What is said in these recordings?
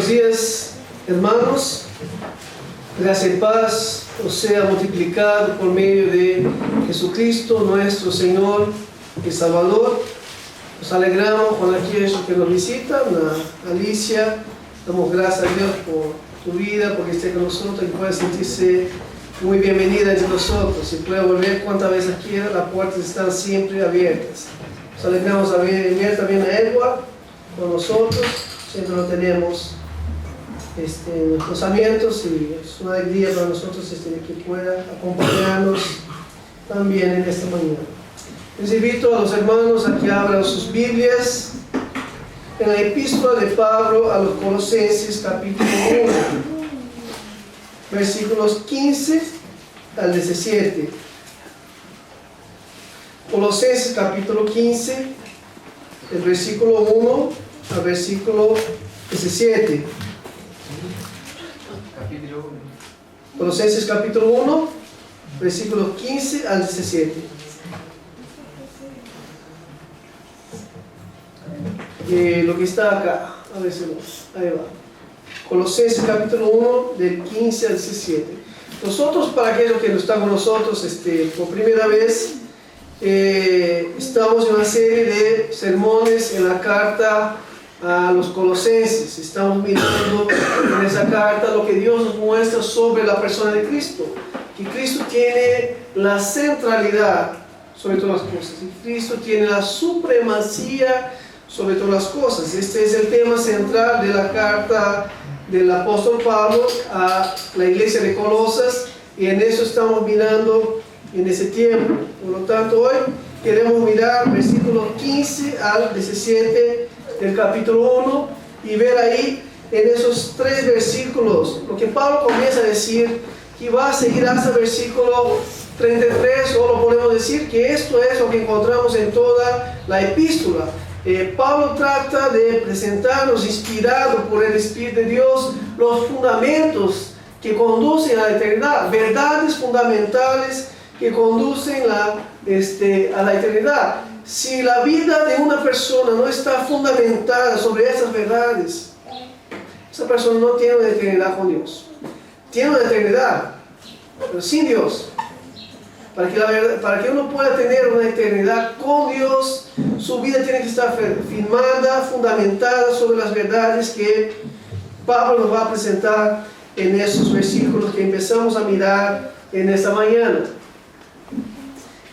Buenos días, hermanos. Gracia y paz os sea multiplicado por medio de Jesucristo, nuestro Señor y Salvador. Nos alegramos con aquellos que nos visitan. Alicia, damos gracias a Dios por tu vida, porque esté con nosotros y pueda sentirse muy bienvenida entre nosotros. Y pueda volver cuantas veces quiera, las puertas están siempre abiertas. Nos alegramos a ver también a Edward con nosotros. Siempre lo tenemos en los pensamientos y es una alegría para nosotros que pueda acompañarnos también en esta mañana. Les invito a los hermanos a que abran sus Biblias en la epístola de Pablo a los Colosenses capítulo 1, versículos 15 al 17. Colosenses capítulo 15, el versículo 1 al versículo 17. Colosenses capítulo 1, versículos 15 al 17. Lo que está acá, a ver si ahí va. Colosenses capítulo 1, del 15 al 17. Nosotros, para aquellos que no están con nosotros por primera vez, estamos en una serie de sermones en la carta a los Colosenses. Estamos mirando en esa carta lo que Dios nos muestra sobre la persona de Cristo, que Cristo tiene la centralidad sobre todas las cosas, y Cristo tiene la supremacía sobre todas las cosas. Este es el tema central de la carta del apóstol Pablo a la iglesia de Colosas, y en eso estamos mirando en ese tiempo. Por lo tanto, hoy queremos mirar versículos 15 al 17 del capítulo 1 y ver ahí en esos tres versículos lo que Pablo comienza a decir, que va a seguir hasta el versículo 33, o lo podemos decir que esto es lo que encontramos en toda la epístola. Pablo trata de presentarnos, inspirado por el Espíritu de Dios, los fundamentos que conducen a la eternidad, verdades fundamentales que conducen a la eternidad. Si la vida de una persona no está fundamentada sobre esas verdades, esa persona no tiene una eternidad con Dios. Tiene una eternidad, pero sin Dios. Para que uno pueda tener una eternidad con Dios, su vida tiene que estar firmada, fundamentada sobre las verdades que Pablo nos va a presentar en esos versículos que empezamos a mirar en esta mañana.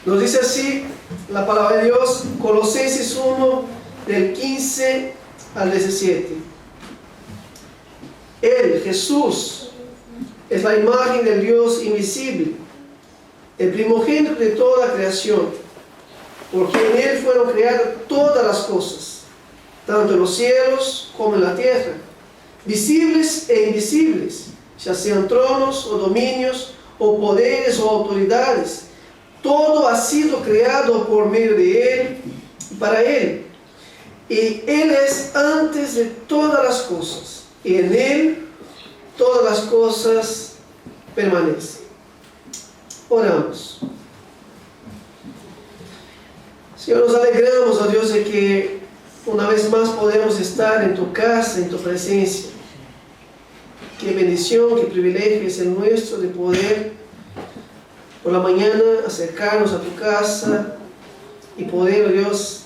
Nos dice así la palabra de Dios, Colosenses 1, del 15 al 17. Él, Jesús, es la imagen del Dios invisible, el primogénito de toda creación, porque en Él fueron creadas todas las cosas, tanto en los cielos como en la tierra, visibles e invisibles, ya sean tronos o dominios, o poderes o autoridades. Todo ha sido creado por medio de Él y para Él. Y Él es antes de todas las cosas, y en Él todas las cosas permanecen. Oramos. Señor, nos alegramos, oh Dios, de que una vez más podemos estar en tu casa, en tu presencia. Qué bendición, qué privilegio es el nuestro de poder por la mañana acercarnos a tu casa y poder, oh Dios,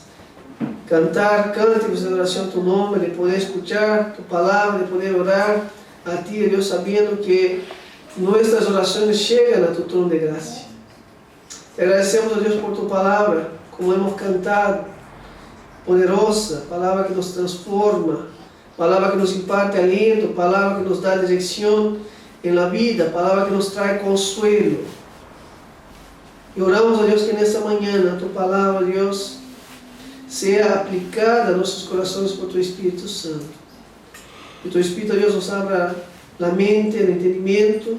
cantar cánticos de adoración a tu nombre, de poder escuchar tu palabra, de poder orar a ti, oh Dios, sabiendo que nuestras oraciones llegan a tu trono de gracia. Te agradecemos, oh Dios, por tu palabra, como hemos cantado, poderosa, palabra que nos transforma, palabra que nos imparte aliento, palabra que nos da dirección en la vida, palabra que nos trae consuelo. Y oramos a Dios que en esta mañana tu palabra, Dios, sea aplicada a nuestros corazones por tu Espíritu Santo. Que tu Espíritu, Dios, nos abra la mente, el entendimiento,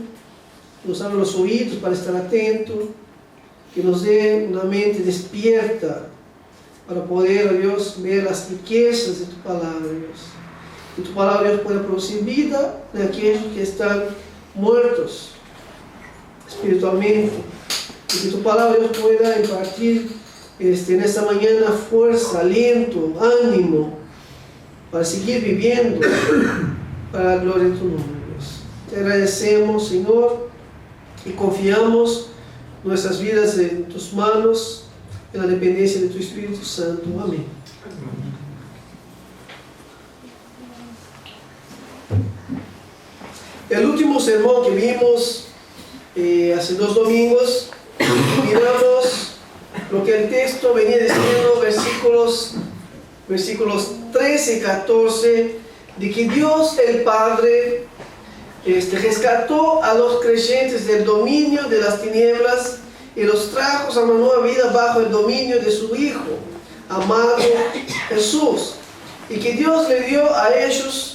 nos abra los oídos para estar atento, que nos dé una mente despierta para poder, Dios, ver las riquezas de tu palabra, Dios. Que tu palabra, Dios, pueda producir vida en aquellos que están muertos espiritualmente. Y que tu palabra, Dios, pueda impartir en esta mañana fuerza, aliento, ánimo para seguir viviendo para la gloria de tu nombre, Dios. Te agradecemos, Señor, y confiamos nuestras vidas en tus manos, en la dependencia de tu Espíritu Santo. Amén. El último sermón que vimos hace 2 domingos, miramos lo que el texto venía diciendo, versículos 13 y 14, de que Dios el Padre rescató a los creyentes del dominio de las tinieblas y los trajo a una nueva vida bajo el dominio de su Hijo, amado Jesús, y que Dios le dio a ellos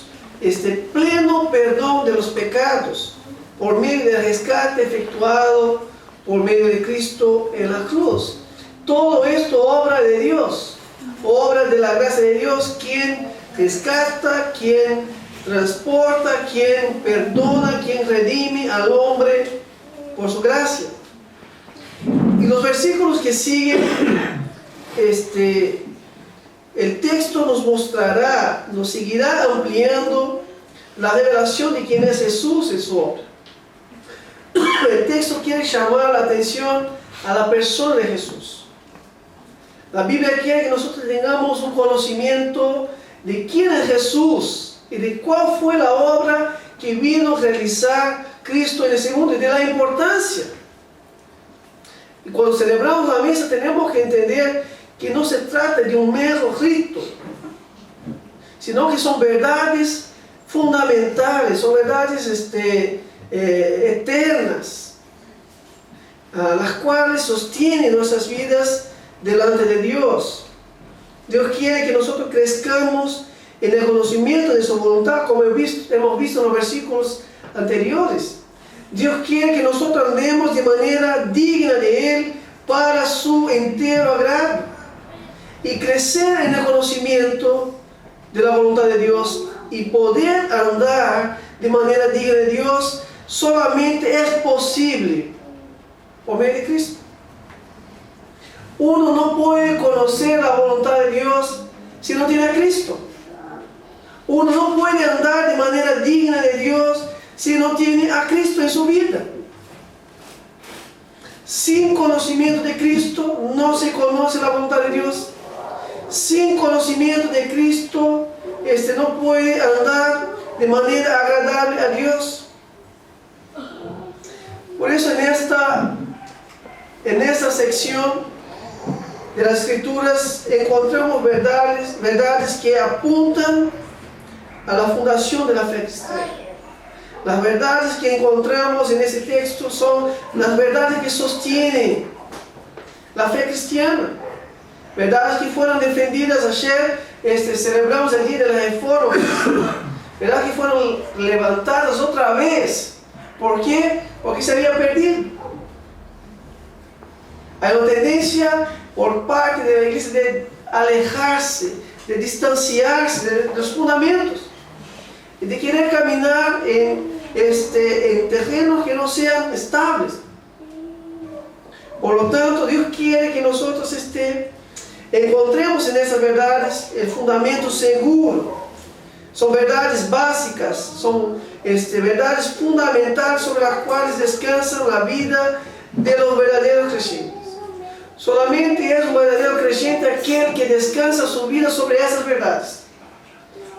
pleno perdón de los pecados por medio del rescate efectuado por medio de Cristo en la cruz. Todo esto obra de Dios, obra de la gracia de Dios, quien rescata, quien transporta, quien perdona, quien redime al hombre por su gracia. Y los versículos que siguen, el texto nos mostrará, nos seguirá ampliando la revelación de quién es Jesús en su obra. El texto quiere llamar la atención a la persona de Jesús. La Biblia quiere que nosotros tengamos un conocimiento de quién es Jesús y de cuál fue la obra que vino a realizar Cristo en ese mundo y de la importancia. Y cuando celebramos la misa tenemos que entender que no se trata de un mero rito, sino que son verdades fundamentales, son verdades eternas, las cuales sostienen nuestras vidas delante de Dios. Dios quiere que nosotros crezcamos en el conocimiento de su voluntad, como hemos visto en los versículos anteriores. Dios quiere que nosotros andemos de manera digna de Él para su entero agrado. Y crecer en el conocimiento de la voluntad de Dios y poder andar de manera digna de Dios solamente es posible por medio de Cristo. Uno no puede conocer la voluntad de Dios si no tiene a Cristo. Uno no puede andar de manera digna de Dios si no tiene a Cristo en su vida. Sin conocimiento de Cristo no se conoce la voluntad de Dios. Sin conocimiento de Cristo, no puede andar de manera agradable a Dios. Por eso en esta sección de las Escrituras encontramos verdades que apuntan a la fundación de la fe cristiana. Las verdades que encontramos en ese texto son las verdades que sostienen la fe cristiana. Verdades que fueron defendidas ayer, celebramos el día de la Reforma. Verdades que fueron levantadas otra vez. ¿Por qué? Porque se había perdido. Hay una tendencia por parte de la iglesia de alejarse, de distanciarse de los fundamentos, de querer caminar en terrenos que no sean estables. Por lo tanto, Dios quiere que nosotros encontremos en esas verdades el fundamento seguro. Son verdades básicas, son verdades fundamentales sobre las cuales descansa la vida de los verdaderos creyentes. Solamente es un verdadero creyente aquel que descansa su vida sobre esas verdades.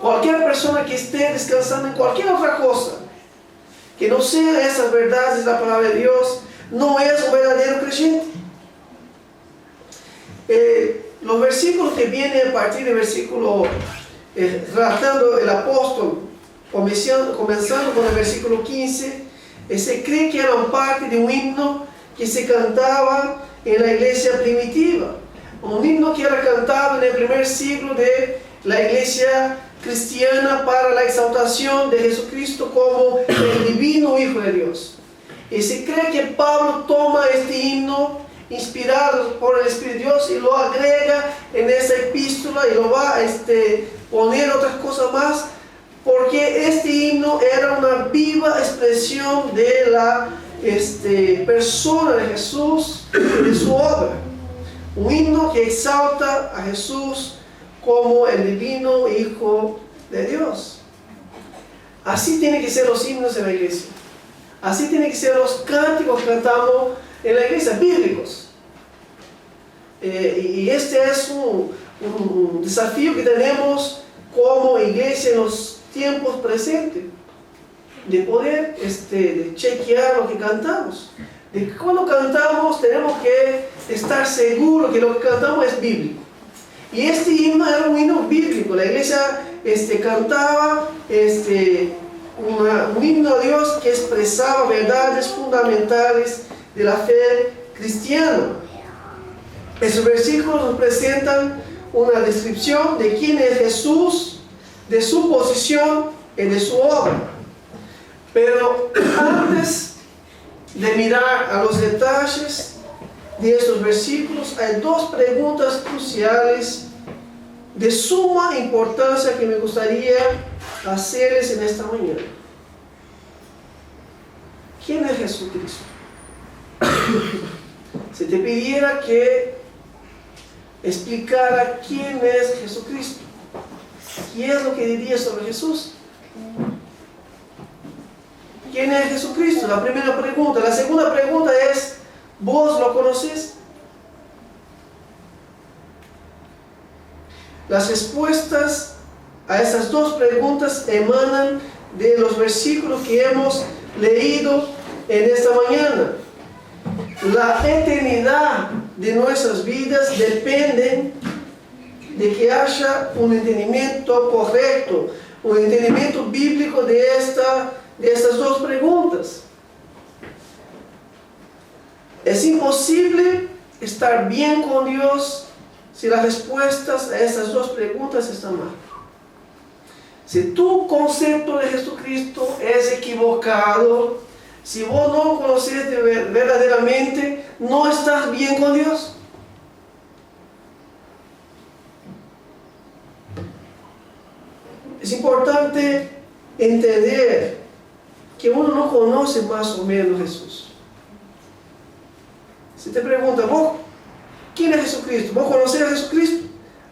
Cualquier persona que esté descansando en cualquier otra cosa que no sea esas verdades de la palabra de Dios, no es un verdadero creyente. Los versículos que vienen a partir del versículo, relatando el apóstol, comenzando con el versículo 15, se cree que eran parte de un himno que se cantaba en la iglesia primitiva. Un himno que era cantado en el primer siglo de la iglesia cristiana para la exaltación de Jesucristo como el divino Hijo de Dios. Y se cree que Pablo toma este himno inspirado por el Espíritu de Dios y lo agrega en esa epístola y lo va a poner otras cosas más, porque este himno era una viva expresión de la persona de Jesús y de su obra. Un himno que exalta a Jesús como el divino Hijo de Dios. Así tienen que ser los himnos en la iglesia. Así tienen que ser los cánticos que cantamos en la iglesia, bíblicos. Y este es un desafío que tenemos como iglesia en los tiempos presentes, de poder de chequear lo que cantamos. De que cuando cantamos tenemos que estar seguros que lo que cantamos es bíblico. Y este himno era un himno bíblico. La iglesia cantaba un himno a Dios que expresaba verdades fundamentales de la fe cristiana. Esos versículos nos presentan una descripción de quién es Jesús, de su posición y de su obra. Pero antes de mirar a los detalles de estos versículos, hay dos preguntas cruciales de suma importancia que me gustaría hacerles en esta mañana. ¿Quién es Jesucristo? Si te pidiera que explicara quién es Jesucristo, ¿qué es lo que dirías sobre Jesús? ¿Quién es Jesucristo? La primera pregunta. La segunda pregunta es, ¿vos lo conocés? Las respuestas a estas dos preguntas emanan de los versículos que hemos leído en esta mañana. La eternidad de nuestras vidas depende de que haya un entendimiento correcto, un entendimiento bíblico de estas dos preguntas. Es imposible estar bien con Dios si las respuestas a estas dos preguntas están mal. Si tu concepto de Jesucristo es equivocado, si vos no lo conoces verdaderamente, no estás bien con Dios. Es importante entender que uno no conoce más o menos Jesús. Si te pregunta, ¿vos quién es Jesucristo? ¿Vos conocés a Jesucristo?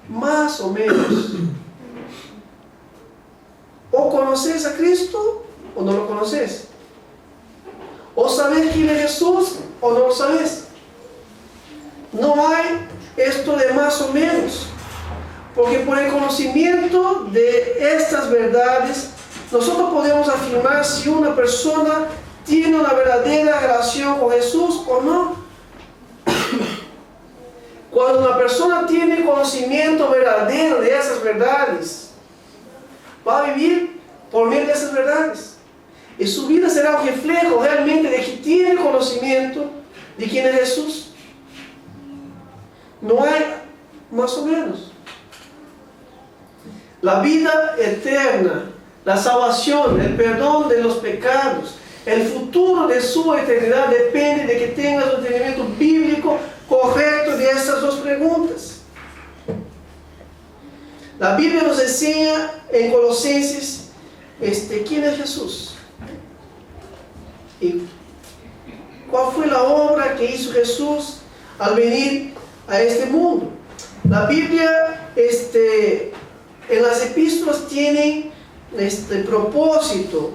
Más o menos. O conoces a Cristo o no lo conoces. O sabes quién es Jesús o no lo sabes. No hay esto de más o menos. Porque por el conocimiento de estas verdades, nosotros podemos afirmar si una persona tiene una verdadera relación con Jesús o no. Cuando una persona tiene conocimiento verdadero de esas verdades, va a vivir por medio de esas verdades. Y su vida será un reflejo realmente de que tiene conocimiento de quién es Jesús. No hay más o menos. La vida eterna, la salvación, el perdón de los pecados, el futuro de su eternidad depende de que tengas un entendimiento bíblico correcto de estas dos preguntas. La Biblia nos enseña en Colosenses quién es Jesús y cuál fue la obra que hizo Jesús al venir a este mundo. La Biblia en las epístolas tiene este propósito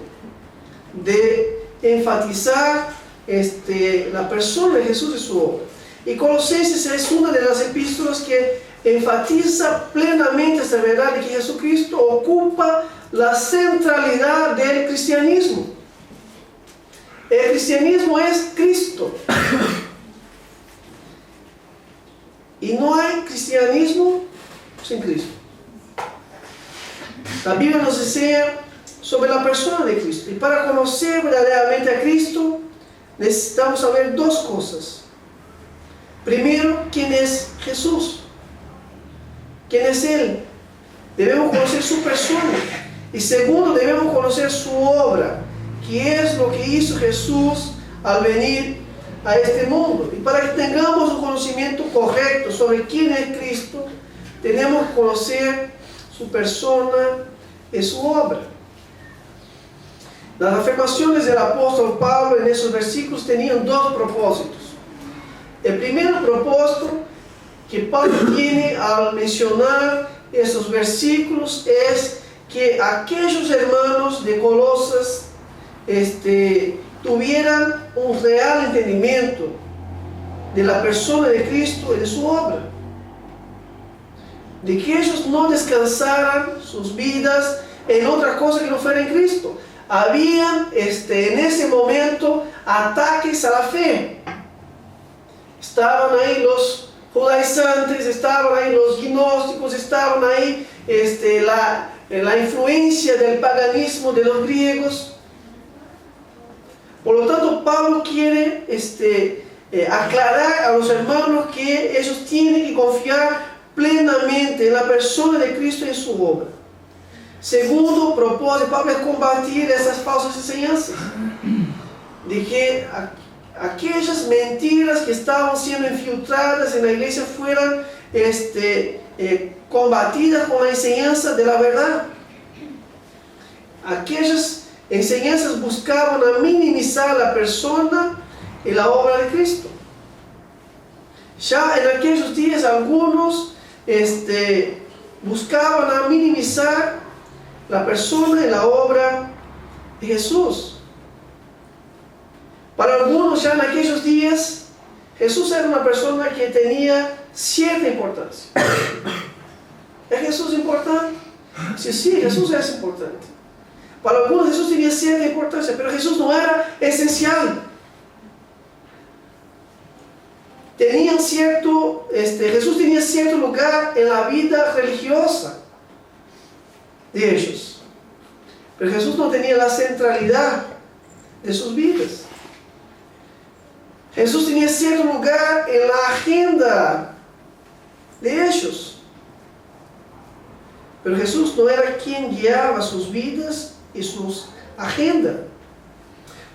de enfatizar la persona de Jesús y su obra. Y Colosenses es una de las epístolas que enfatiza plenamente esta verdad de que Jesucristo ocupa la centralidad del cristianismo. El cristianismo es Cristo. Y no hay cristianismo sin Cristo. La Biblia nos enseña sobre la persona de Cristo. Y para conocer verdaderamente a Cristo, necesitamos saber dos cosas. Primero, ¿quién es Jesús? ¿Quién es Él? Debemos conocer su persona. Y segundo, debemos conocer su obra. ¿Qué es lo que hizo Jesús al venir a este mundo? Y para que tengamos un conocimiento correcto sobre quién es Cristo, tenemos que conocer su persona y su obra. Las afirmaciones del apóstol Pablo en esos versículos tenían dos propósitos. El primer propósito que Pablo tiene al mencionar esos versículos es que aquellos hermanos de Colosas tuvieran un real entendimiento de la persona de Cristo y de su obra. De que ellos no descansaran sus vidas en otra cosa que no fuera en Cristo. Habían en ese momento ataques a la fe. Estaban ahí los judaizantes, estaban ahí los gnósticos, estaban ahí la influencia del paganismo de los griegos. Por lo tanto, Pablo quiere aclarar a los hermanos que ellos tienen que confiar plenamente en la persona de Cristo y en su obra. Segundo propósito de Pablo es combatir esas falsas enseñanzas, de que aquellas mentiras que estaban siendo infiltradas en la iglesia fueran combatidas con la enseñanza de la verdad. Aquellas enseñanzas buscaban a minimizar la persona y la obra de Cristo. Ya en aquellos días algunos buscaban a minimizar la persona y la obra de Jesús. Para algunos ya en aquellos días Jesús era una persona que tenía cierta importancia. ¿Es Jesús importante? Sí, Jesús es importante. Para algunos Jesús tenía cierta importancia, pero Jesús no era esencial. Jesús tenía cierto lugar en la vida religiosa de ellos, pero Jesús no tenía la centralidad de sus vidas. Jesús tenía cierto lugar en la agenda de ellos, pero Jesús no era quien guiaba sus vidas y sus agendas.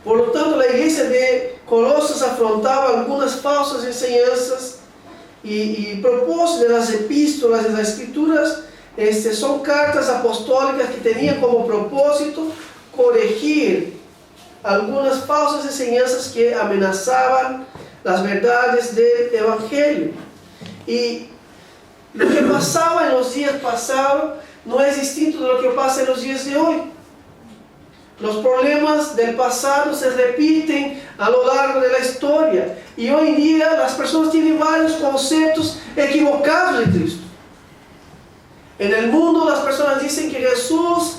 Por lo tanto, la iglesia de Colosas afrontaba algunas falsas enseñanzas y propósitos de las epístolas de las escrituras. Son cartas apostólicas que tenían como propósito corregir algunas falsas enseñanzas que amenazaban las verdades del Evangelio. Y lo que pasaba en los días pasados no es distinto de lo que pasa en los días de hoy. Los problemas del pasado se repiten a lo largo de la historia. Y hoy en día las personas tienen varios conceptos equivocados de Cristo. En el mundo las personas dicen que Jesús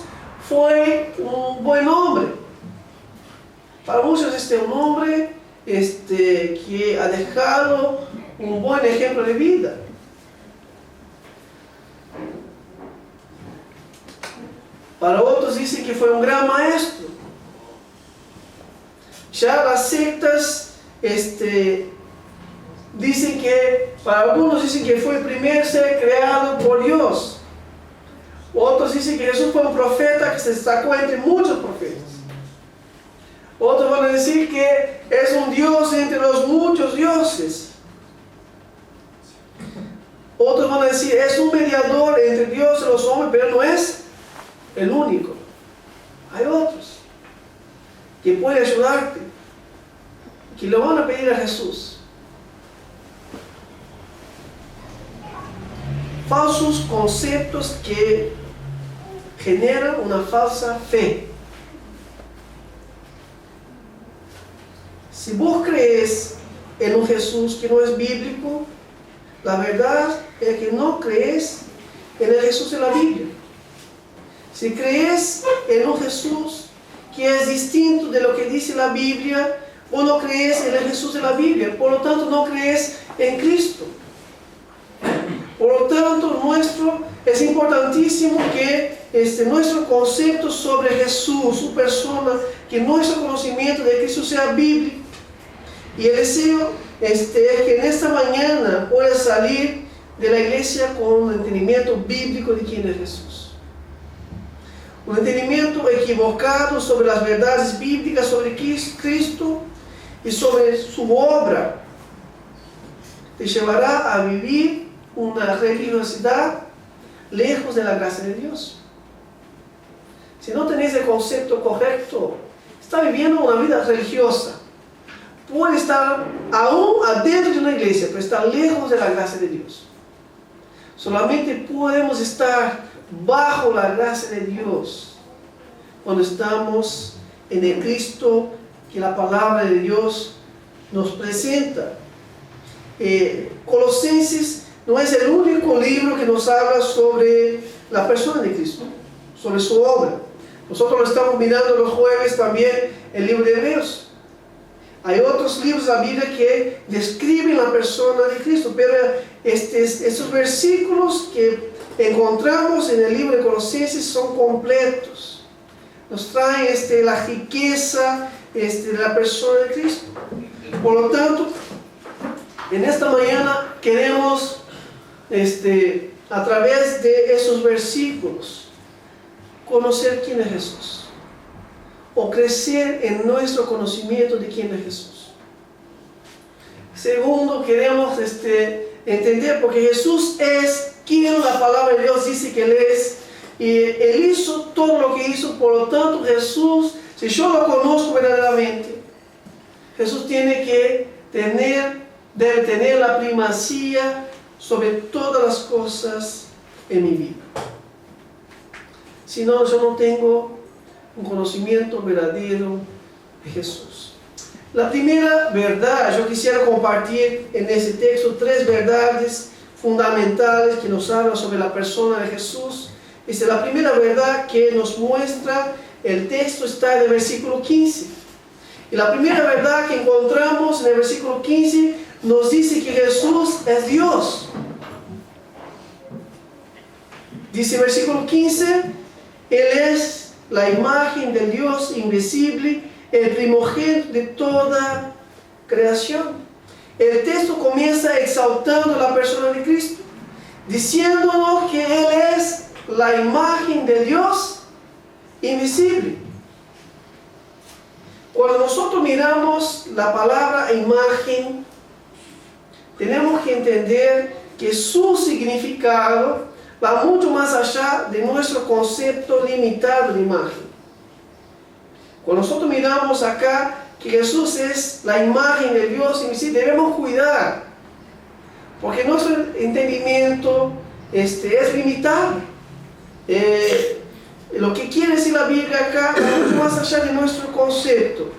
fue un buen hombre. Para muchos un hombre que ha dejado un buen ejemplo de vida. Para otros dicen que fue un gran maestro. Ya las sectas dicen que, para algunos dicen que fue el primer ser creado por Dios. Otros dicen que Jesús fue un profeta que se destacó entre muchos profetas. Otros van a decir que es un Dios entre los muchos dioses. Otros van a decir es un mediador entre Dios y los hombres, pero no es el único. Hay otros que pueden ayudarte, que le van a pedir a Jesús. Falsos conceptos que generan una falsa fe. Si vos crees en un Jesús que no es bíblico, la verdad es que no crees en el Jesús de la Biblia. Si crees en un Jesús que es distinto de lo que dice la Biblia, vos no crees en el Jesús de la Biblia, por lo tanto no crees en Cristo. Por lo tanto, es importantísimo que nuestro concepto sobre Jesús, su persona, que nuestro conocimiento de Cristo sea bíblico. Y el deseo es que en esta mañana puedas salir de la iglesia con un entendimiento bíblico de quién es Jesús. Un entendimiento equivocado sobre las verdades bíblicas sobre Cristo y sobre su obra te llevará a vivir una religiosidad lejos de la gracia de Dios. Si no tenéis el concepto correcto, está viviendo una vida religiosa. Puede estar aún adentro de una iglesia, pero está lejos de la gracia de Dios. Solamente podemos estar bajo la gracia de Dios cuando estamos en el Cristo que la palabra de Dios nos presenta. Colosenses no es el único libro que nos habla sobre la persona de Cristo, sobre su obra. Nosotros lo estamos mirando los jueves también, el libro de Hebreos. Hay otros libros de la Biblia que describen la persona de Cristo, pero estos versículos que encontramos en el libro de Colosenses son completos. Nos traen la riqueza de la persona de Cristo. Por lo tanto, en esta mañana queremos, a través de esos versículos, conocer quién es Jesús, o crecer en nuestro conocimiento de quién es Jesús. Segundo, queremos entender porque Jesús es quien la palabra de Dios dice que Él es, y Él hizo todo lo que hizo. Por lo tanto, Jesús, si yo lo conozco verdaderamente, Jesús debe tener la primacía sobre todas las cosas en mi vida. Si no, yo no tengo un conocimiento verdadero de Jesús. La primera verdad, yo quisiera compartir en ese texto 3 verdades fundamentales que nos hablan sobre la persona de Jesús. La primera verdad que nos muestra el texto está en el versículo 15. Y la primera verdad que encontramos en el versículo 15 nos dice que Jesús es Dios. Dice el versículo 15, Él es la imagen del Dios invisible, el primogénito de toda creación. El texto comienza exaltando la persona de Cristo, diciéndonos que Él es la imagen de Dios invisible. Cuando nosotros miramos la palabra imagen, tenemos que entender que su significado va mucho más allá de nuestro concepto limitado de imagen. Cuando nosotros miramos acá que Jesús es la imagen de Dios invisible, debemos cuidar, porque nuestro entendimiento es limitado. Lo que quiere decir la Biblia acá va mucho más allá de nuestro concepto.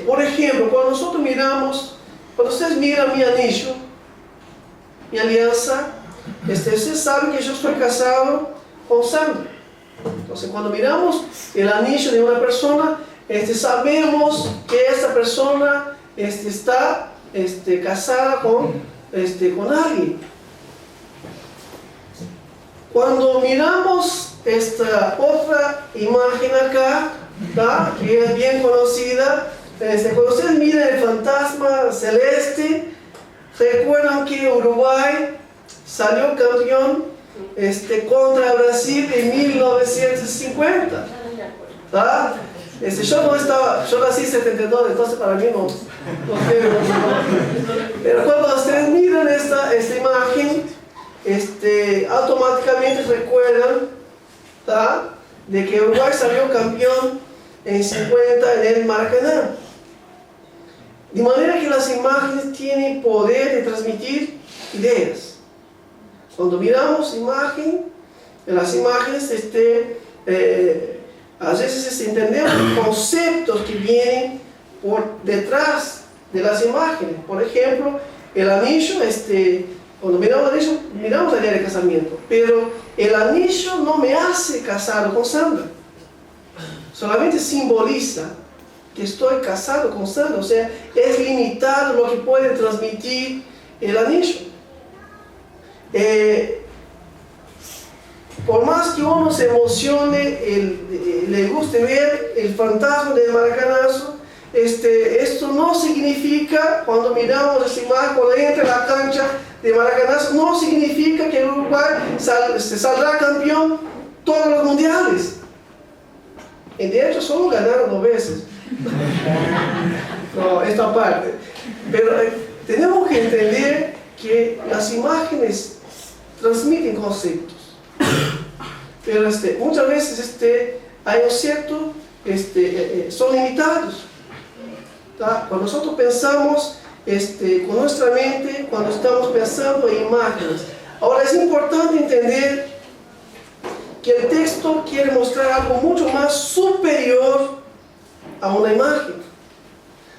Por ejemplo, cuando ustedes miran mi anillo, mi alianza, ustedes saben que yo estoy casado con Sandra. Entonces, cuando miramos el anillo de una persona, sabemos que esa persona está casada con alguien. Cuando miramos esta otra imagen acá, ¿tá?, que es bien conocida, cuando ustedes miran el fantasma celeste, recuerdan que Uruguay salió campeón contra Brasil en 1950. ¿Tá? Yo nací en 72, entonces para mí no pero cuando ustedes miran esta imagen, automáticamente recuerdan, ¿tá?, de que Uruguay salió campeón en 50 en el Maracaná. De manera que las imágenes tienen poder de transmitir ideas. Cuando miramos las imágenes, a veces entendemos conceptos que vienen por detrás de las imágenes. Por ejemplo, el anillo, cuando miramos el anillo, miramos la idea de casamiento, pero el anillo no me hace casado con Sandra. Solamente simboliza que estoy casado con Sandra. O sea, es limitado lo que puede transmitir el anillo. Por más que uno se emocione, le guste ver el fantasma del Maracanazo, esto no significa, cuando miramos esa imagen, cuando entra en la cancha de Maracanazo, no significa que el Uruguay saldrá campeón todos los mundiales. De hecho, solo ganaron 2 veces. No, esta parte. Pero tenemos que entender que las imágenes transmiten conceptos. Pero muchas veces hay un cierto, son limitados. ¿Tá? Cuando nosotros pensamos con nuestra mente, cuando estamos pensando en imágenes. Ahora es importante entender que el texto quiere mostrar algo mucho más superior a una imagen.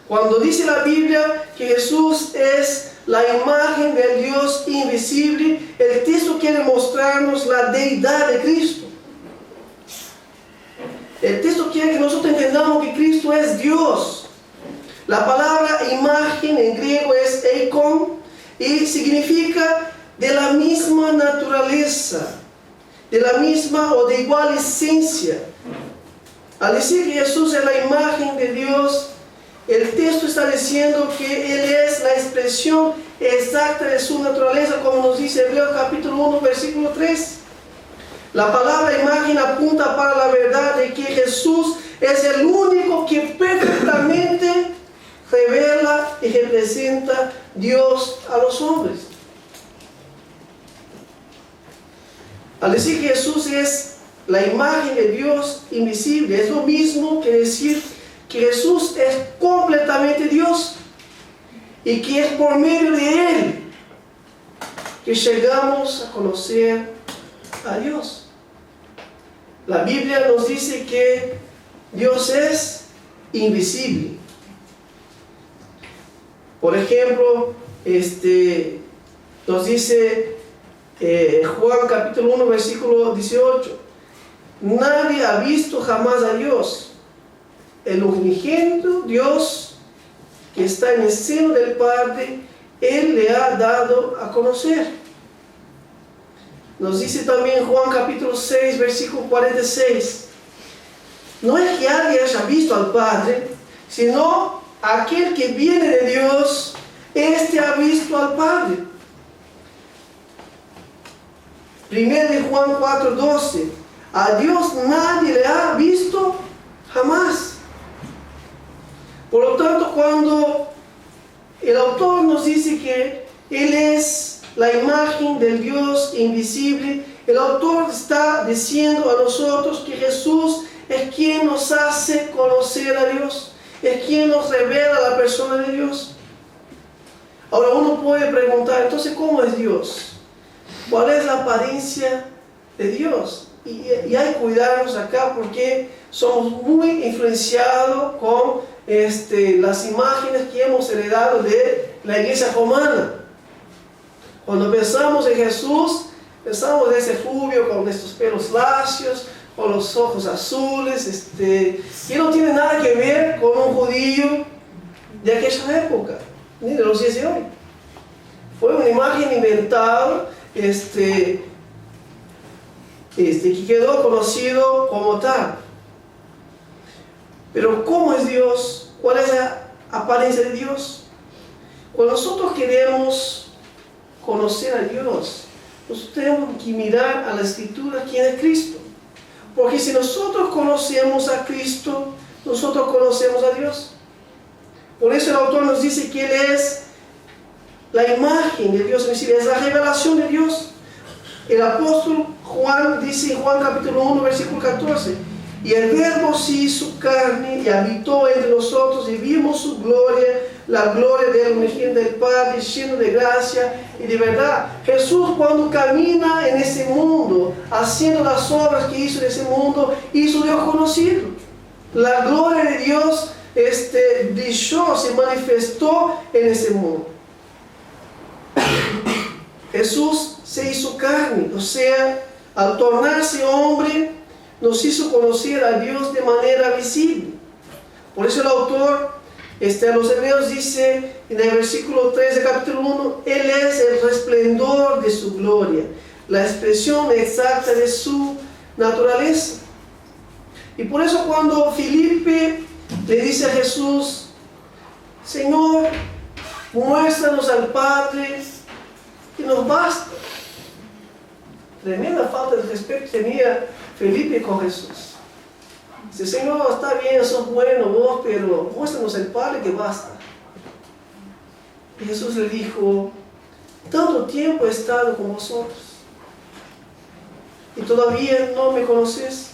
Cuando dice la Biblia que Jesús es la imagen del Dios invisible, el texto quiere mostrarnos la deidad de Cristo. El texto quiere que nosotros entendamos que Cristo es Dios. La palabra imagen en griego es eikon y significa de la misma naturaleza, de la misma o de igual esencia. Al decir que Jesús es la imagen de Dios, el texto está diciendo que Él es la expresión exacta de su naturaleza, como nos dice Hebreos capítulo 1, versículo 3. La palabra imagen apunta para la verdad de que Jesús es el único que perfectamente revela y representa Dios a los hombres. Al decir que Jesús es la imagen de Dios invisible, es lo mismo que decir que Jesús es completamente Dios y que es por medio de Él que llegamos a conocer a Dios. La Biblia nos dice que Dios es invisible. Por ejemplo, nos dice Juan capítulo 1 versículo 18: nadie ha visto jamás a Dios. El unigénito Dios que está en el seno del Padre, Él le ha dado a conocer. Nos dice también Juan capítulo 6 versículo 46: no es que alguien haya visto al Padre, sino aquel que viene de Dios, éste ha visto al Padre. 1 de Juan 4:12: a Dios nadie le ha visto jamás. Por lo tanto, cuando el autor nos dice que Él es la imagen del Dios invisible, el autor está diciendo a nosotros que Jesús es quien nos hace conocer a Dios, es quien nos revela la persona de Dios. Ahora uno puede preguntar, entonces, ¿cómo es Dios? ¿Cuál es la apariencia de Dios? Y hay que cuidarnos acá porque somos muy influenciados con las imágenes que hemos heredado de la iglesia romana. Cuando pensamos en Jesús, pensamos en ese rubio con estos pelos lacios, con los ojos azules, que no tiene nada que ver con un judío de aquella época, ni de los días de hoy. Fue una imagen inventada, que quedó conocido como tal. Pero ¿cómo es Dios? ¿Cuál es la apariencia de Dios? Cuando nosotros queremos conocer a Dios, nosotros tenemos que mirar a la Escritura quién es Cristo. Porque si nosotros conocemos a Cristo, nosotros conocemos a Dios. Por eso el autor nos dice que Él es la imagen de Dios invisible, es la revelación de Dios. El apóstol Juan dice en Juan capítulo 1 versículo 14: y el Verbo se hizo carne y habitó entre nosotros y vimos su gloria, la gloria del unigénito del Padre, lleno de gracia y de verdad. Jesús, cuando camina en ese mundo, haciendo las obras que hizo en ese mundo, hizo Dios conocido. La gloria de Dios brilló, se manifestó en ese mundo. Jesús se hizo carne, o sea, al tornarse hombre, nos hizo conocer a Dios de manera visible. Por eso el autor a los Hebreos dice en el versículo 3 del capítulo 1: Él es el resplandor de su gloria, la expresión exacta de su naturaleza. Y por eso cuando Felipe le dice a Jesús: Señor, muéstranos al Padre, que nos basta. Tremenda falta de respeto tenía Felipe con Jesús. Dice: Señor, está bien, sos bueno vos, pero muéstranos el Padre que basta. Y Jesús le dijo: tanto tiempo he estado con vosotros y todavía no me conoces.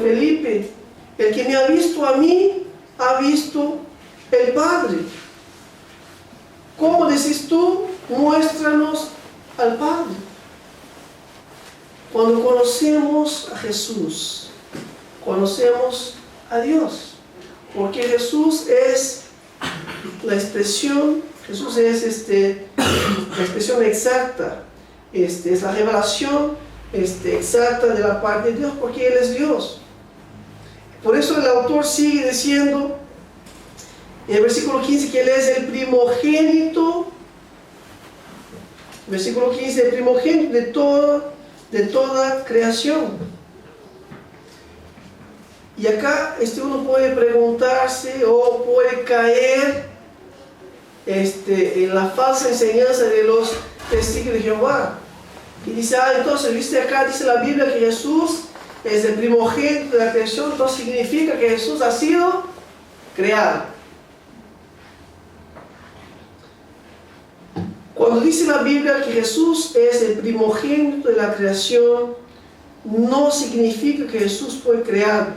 Felipe, el que me ha visto a mí, ha visto el Padre. ¿Cómo decís tú? Muéstranos al Padre. Cuando conocemos a Jesús, conocemos a Dios, porque Jesús es la expresión, Jesús es la expresión exacta, es la revelación exacta de la parte de Dios, porque Él es Dios. Por eso el autor sigue diciendo en el versículo 15 que Él es el primogénito, versículo 15, el primogénito de toda creación. Y acá uno puede preguntarse o puede caer en la falsa enseñanza de los testigos de Jehová. Y dice, entonces, viste acá, dice la Biblia que Jesús es el primogénito de la creación, entonces significa que Jesús ha sido creado. Cuando dice la Biblia que Jesús es el primogénito de la creación, no significa que Jesús fue creado.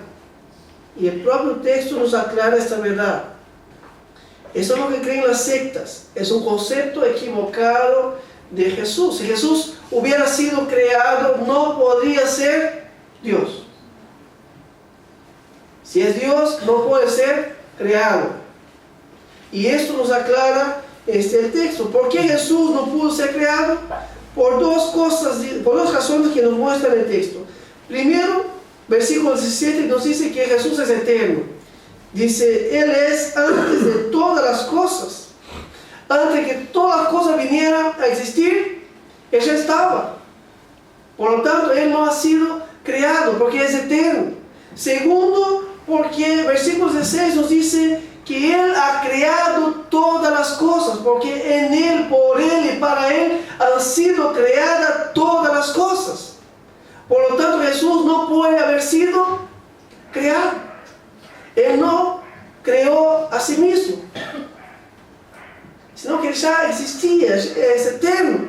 Y el propio texto nos aclara esta verdad. Eso es lo que creen las sectas. Es un concepto equivocado de Jesús. Si Jesús hubiera sido creado, no podría ser Dios. Si es Dios, no puede ser creado. Y esto nos aclara el texto. ¿Por qué Jesús no pudo ser creado? Por dos razones que nos muestra el texto. Primero, versículo 17 nos dice que Jesús es eterno. Dice, Él es antes de todas las cosas. Antes de que todas las cosas vinieran a existir, Él ya estaba. Por lo tanto, Él no ha sido creado porque es eterno. Segundo, porque versículo 16 nos dice que Él ha creado todas las cosas, porque en Él, por Él y para Él han sido creadas todas las cosas. Por lo tanto, Jesús no puede haber sido creado. Él no creó a sí mismo, sino que Él ya existía, es eterno.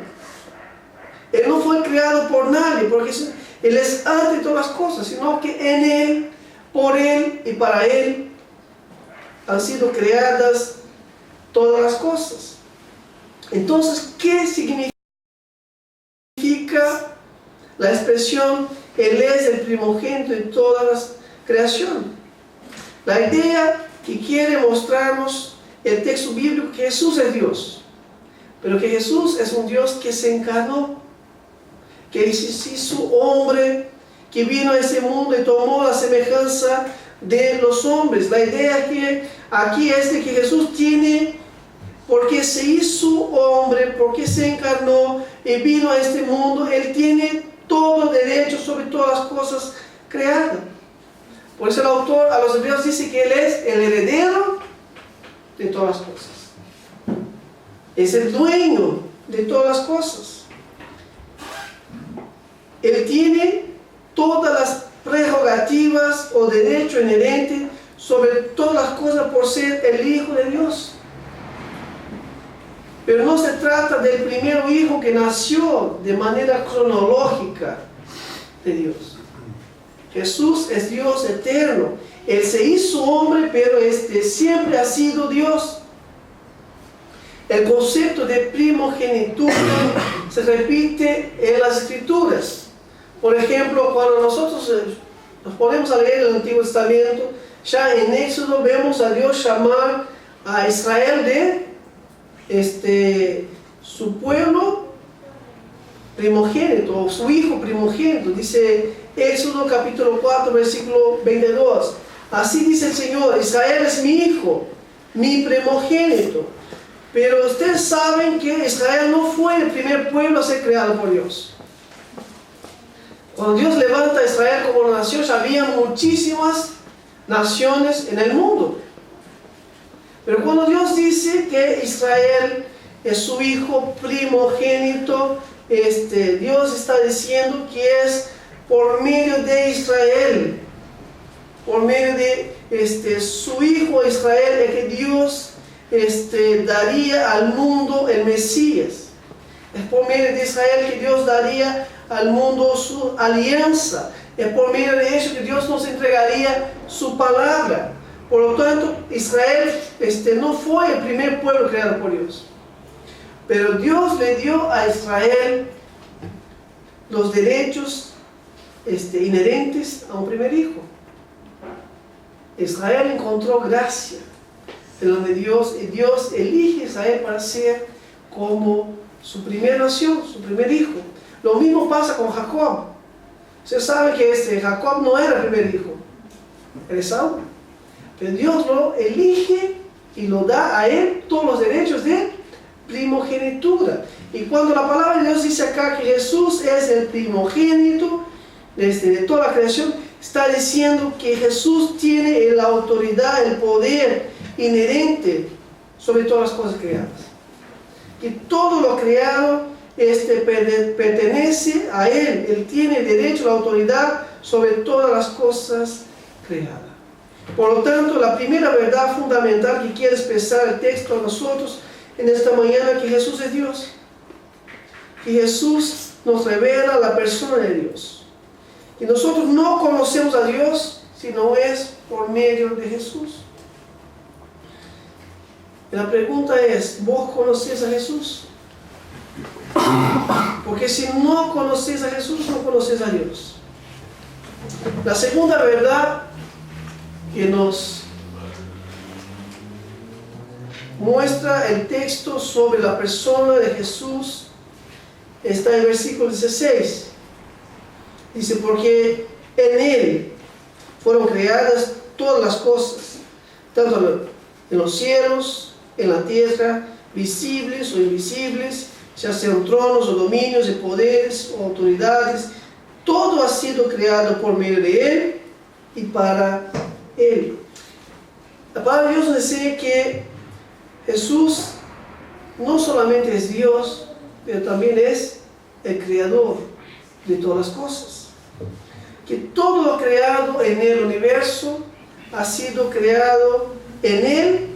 Él no fue creado por nadie, porque Él es antes de todas las cosas, sino que en Él, por Él y para Él han sido creadas todas las cosas. Entonces, ¿qué significa la expresión Él es el primogénito de toda la creación? La idea que quiere mostrarnos el texto bíblico que Jesús es Dios, pero que Jesús es un Dios que se encarnó, que se hizo hombre, que vino a este mundo y tomó la semejanza de los hombres. La idea que aquí es de que Jesús tiene, porque se hizo hombre, porque se encarnó y vino a este mundo, Él tiene todo derecho sobre todas las cosas creadas. Por eso el autor a los hebreos dice que Él es el heredero de todas las cosas. Es el dueño de todas las cosas. Él tiene todas las prerrogativas o derecho inherente sobre todas las cosas por ser el Hijo de Dios. Pero no se trata del primer hijo que nació de manera cronológica de Dios. Jesús es Dios eterno. Él se hizo hombre, pero siempre ha sido Dios. El concepto de primogenitura se repite en las Escrituras. Por ejemplo, cuando nosotros nos ponemos a leer el Antiguo Testamento, ya en Éxodo vemos a Dios llamar a Israel de su pueblo primogénito, o su hijo primogénito. Dice Éxodo capítulo 4, versículo 22. Así dice el Señor: Israel es mi hijo, mi primogénito. Pero ustedes saben que Israel no fue el primer pueblo a ser creado por Dios. Cuando Dios levanta a Israel como nación, ya había muchísimas naciones en el mundo. Pero cuando Dios dice que Israel es su hijo primogénito, Dios está diciendo que es por medio de Israel, por medio de su hijo Israel, es que Dios daría al mundo el Mesías. Es por medio de Israel que Dios daría al mundo su alianza. Es por medio de eso que Dios nos entregaría su palabra. Por lo tanto, Israel no fue el primer pueblo creado por Dios. Pero Dios le dio a Israel los derechos inherentes a un primer hijo. Israel encontró gracia delante de Dios y Dios elige a Israel para ser como su primera nación, su primer hijo. Lo mismo pasa con Jacob. Usted sabe que Jacob no era el primer hijo, era Esaú. Pero Dios lo elige y lo da a él todos los derechos de primogenitura. Y cuando la palabra de Dios dice acá que Jesús es el primogénito de toda la creación, está diciendo que Jesús tiene la autoridad, el poder inherente sobre todas las cosas creadas. Que todo lo creado pertenece a Él. Él tiene el derecho, la autoridad sobre todas las cosas creadas. Por lo tanto, la primera verdad fundamental que quiere expresar el texto a nosotros en esta mañana, que Jesús es Dios. Que Jesús nos revela la persona de Dios. Y nosotros no conocemos a Dios si no es por medio de Jesús. Y la pregunta es, ¿vos conocés a Jesús? Porque si no conoces a Jesús, no conoces a Dios. La segunda verdad que nos muestra el texto sobre la persona de Jesús está en el versículo 16. Dice, porque en Él fueron creadas todas las cosas, tanto en los cielos, en la tierra, visibles o invisibles, ya sean tronos o dominios, y poderes o autoridades. Todo ha sido creado por medio de Él y para Él. La palabra de Dios nos dice que Jesús no solamente es Dios, pero también es el creador de todas las cosas. Que todo lo creado en el universo ha sido creado en Él,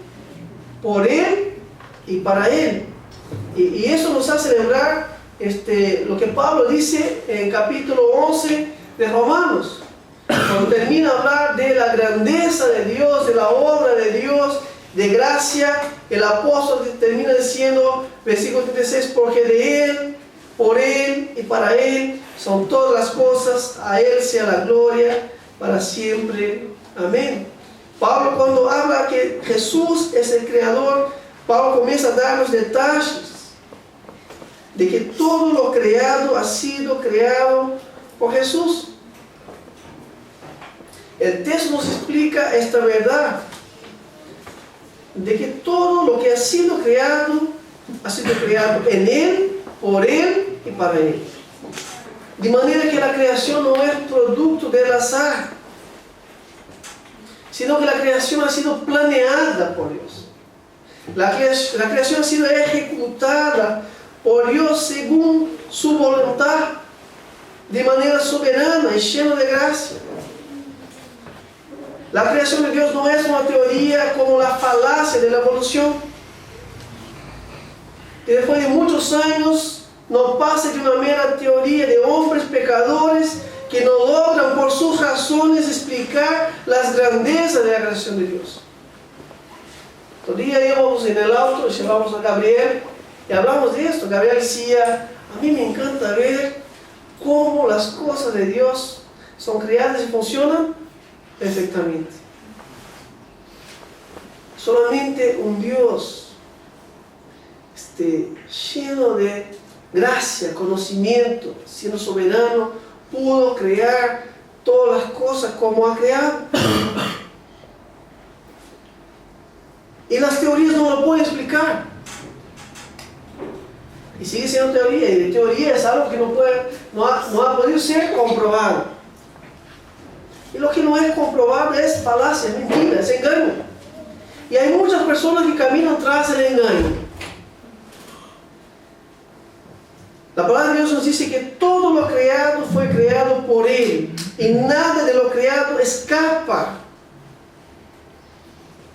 por Él y para Él. Y eso nos hace celebrar lo que Pablo dice en capítulo 11 de Romanos. Cuando termina de hablar de la grandeza de Dios, de la obra de Dios, de gracia, el apóstol termina diciendo, versículo 36, porque de Él, por Él y para Él son todas las cosas, a Él sea la gloria para siempre. Amén. Pablo, cuando habla que Jesús es el creador, Pablo comienza a dar los detalles de que todo lo creado ha sido creado por Jesús. El texto nos explica esta verdad, de que todo lo que ha sido creado en Él, por Él y para Él. De manera que la creación no es producto del azar, sino que la creación ha sido planeada por Dios. La creación ha sido ejecutada por Dios según su voluntad, de manera soberana y llena de gracia. La creación de Dios no es una teoría como la falacia de la evolución, que después de muchos años no pasa de una mera teoría de hombres pecadores que no logran por sus razones explicar las grandezas de la creación de Dios. Otro día íbamos en el auto, llevamos a Gabriel y hablamos de esto. Gabriel decía, a mí me encanta ver cómo las cosas de Dios son creadas y funcionan perfectamente. Solamente un Dios lleno de gracia, conocimiento, siendo soberano, pudo crear todas las cosas como ha creado. Y las teorías no lo pueden explicar. Y sigue siendo teoría, y teoría es algo que no ha podido ser comprobado. Y lo que no es comprobable es falacia, es mentira, es engaño. Y hay muchas personas que caminan tras el engaño. La palabra de Dios nos dice que todo lo creado fue creado por Él. Y nada de lo creado escapa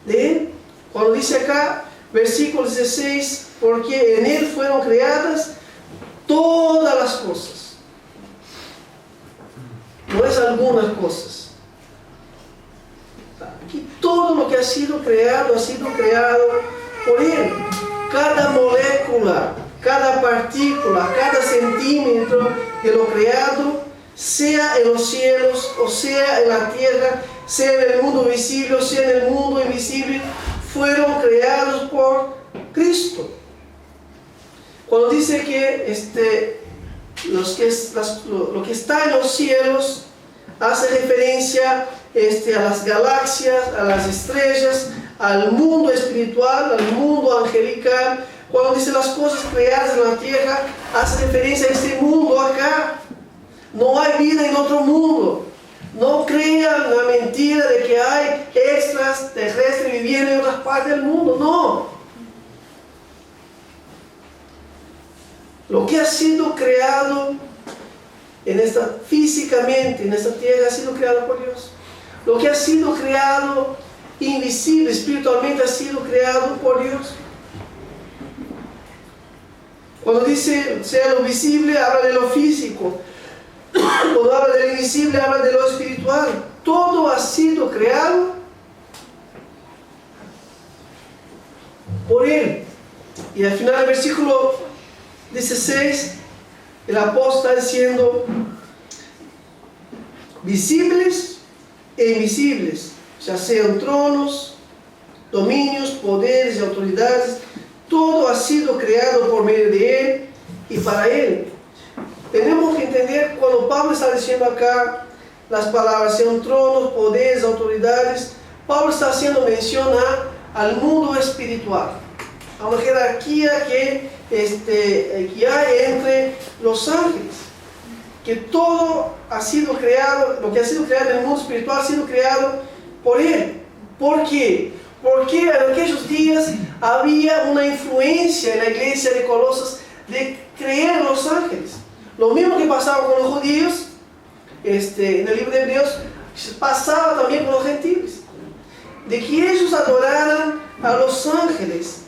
de Él. Cuando dice acá, versículo 16, porque en Él fueron creadas todas las cosas. No es algunas cosas. Aquí todo lo que ha sido creado por Él. Cada molécula, cada partícula, cada centímetro de lo creado sea en los cielos, o sea en la tierra, sea en el mundo visible, o sea en el mundo invisible, fueron creados por Cristo. Cuando dice que lo que está en los cielos hace referencia a las galaxias, a las estrellas, al mundo espiritual, al mundo angelical. Cuando dice las cosas creadas en la tierra, hace referencia a este mundo acá. No hay vida en otro mundo. No crean la mentira de que hay extraterrestres viviendo en otras partes del mundo. No. Lo que ha sido creado físicamente en esta tierra ha sido creado por Dios. Lo que ha sido creado invisible, espiritualmente, ha sido creado por Dios. Cuando dice sea lo visible, habla de lo físico. Cuando habla de lo invisible, habla de lo espiritual. Todo ha sido creado por Él. Y al final del versículo 16, el apóstol está diciendo visibles e invisibles, ya sean tronos, dominios, poderes y autoridades, todo ha sido creado por medio de Él y para Él. Tenemos que entender cuando Pablo está diciendo acá las palabras, sean tronos, poderes, autoridades, Pablo está haciendo mención al mundo espiritual, a una jerarquía que hay entre los ángeles, que todo ha sido creado, lo que ha sido creado en el mundo espiritual ha sido creado por Él. ¿Por qué? Porque en aquellos días había una influencia en la iglesia de Colosas de creer en los ángeles. Lo mismo que pasaba con los judíos, en el libro de Hebreos, pasaba también con los gentiles, de que ellos adoraran a los ángeles.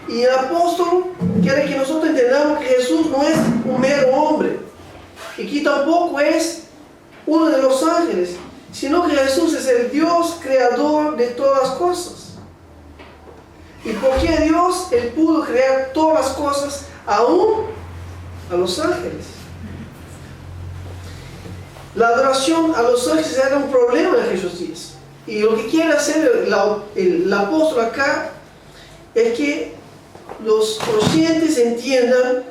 Y el apóstol quiere que nosotros entendamos que Jesús no es un mero hombre, y que tampoco es uno de los ángeles, sino que Jesús es el Dios creador de todas las cosas. ¿Y por qué Dios? Él pudo crear todas las cosas, aún a los ángeles. La adoración a los ángeles era un problema en aquellos días. Y lo que quiere hacer el apóstol acá es que los oyentes entiendan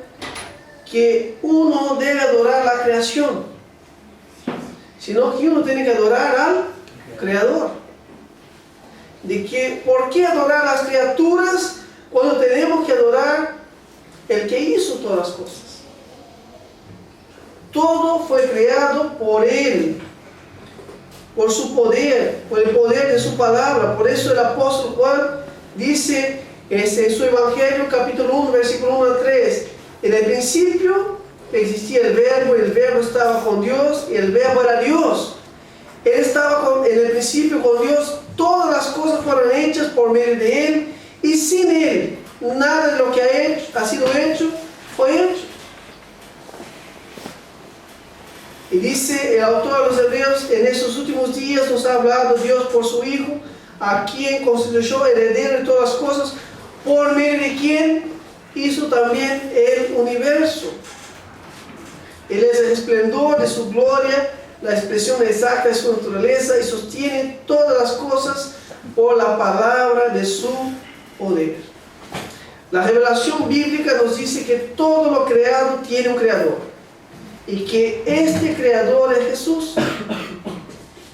que uno debe adorar la creación, sino que uno tiene que adorar al Creador. De que, ¿por qué adorar a las criaturas cuando tenemos que adorar el que hizo todas las cosas? Todo fue creado por Él, por su poder, por el poder de su palabra. Por eso el apóstol Juan dice en su Evangelio, capítulo 1, versículo 1 al 3, en el principio existía el verbo, y el verbo estaba con Dios, y el verbo era Dios. Él estaba en el principio con Dios, todas las cosas fueron hechas por medio de Él, y sin Él, nada de lo que ha sido hecho, fue hecho. Y dice el autor de los Hebreos, en estos últimos días nos ha hablado Dios por su Hijo, a quien constituyó heredero de todas las cosas, por medio de quien hizo también el universo. Él es el esplendor de su gloria, la expresión exacta de su naturaleza, y sostiene todas las cosas por la palabra de su poder. La revelación bíblica nos dice que todo lo creado tiene un creador, y que este creador es Jesús,